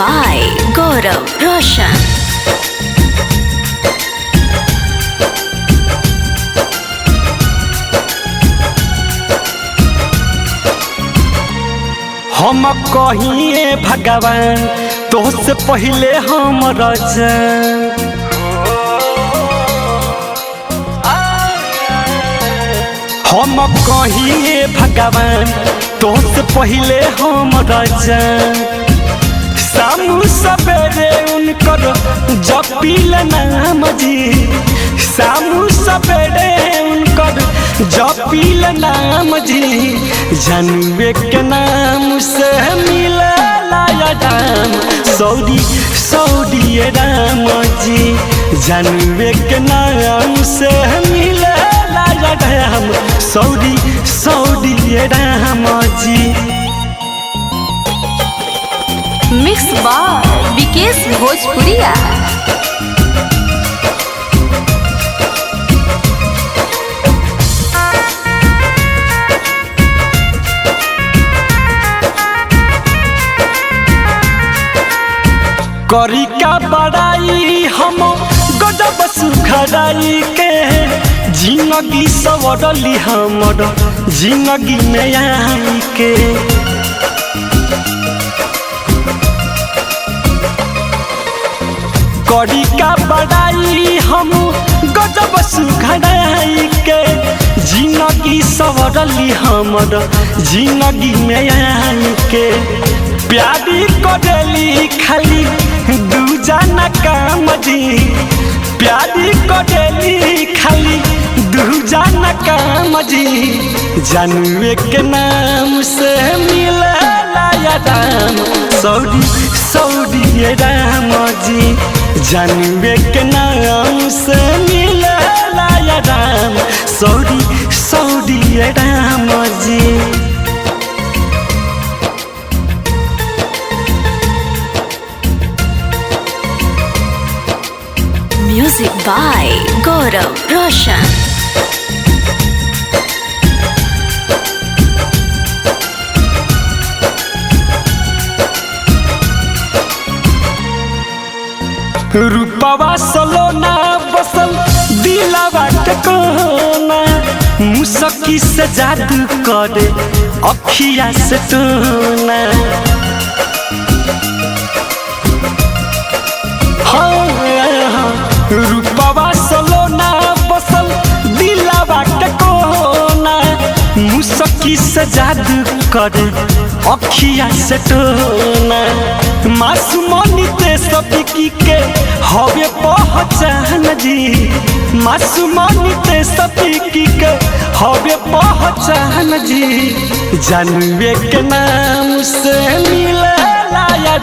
by Gaurav Roshan. हम कहिए भगवान तोहसे पहले हम रजन हम कहिए भगवान तोहसे पहले हम रजन सामू सवेरे उनकर जपिल नाम जी सामू सवेरे उनकर जपिल नाम जी जन्मे के नाम से मिला राम सौदी सौदी राम जी जन्मे के नाम से मिला राम सौदी सौदी राम जी। मिक्स बाय विकेश भोजपुरिया। करी का बड़ाई हम गजब सुखराई के जिंदगी सवरली हमर जिंदगी में आई के करी का बड़ाई हम गजब सुखराई के जिंदगी सवरली हमर जिंदगी में आई के प्यारी करेली खाली दूजना काम जी प्यारी करेली खाली दूजना काम जी जन्मे के नाम से मिला राम सौदी सौदी राम जी जन्मे के नाम से मिला Ram Saudi Saudi Ram ji. Music by Gaurav Roshan. रूपवा सलोना बसल दिलवा टकोना मुसकी से जादू करे अखिया से टोना रूपवा सलोना बसल दिलवा टकोना मुसकी से जादू करे अखिया से टोना मासूमनी ते सबकी के हवे पहचान जी मासूमनी ते सबकी के हवे पहचान जी जन्मे के नाम से मिला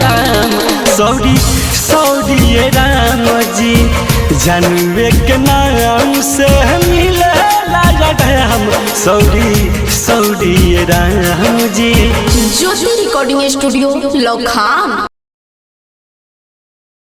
राम सौदी सौदी राम जी जन्मे के नाम से मिला राम सौदी सौदी राम जी। ज्योति रिकॉर्डिंग स्टूडियो लखान।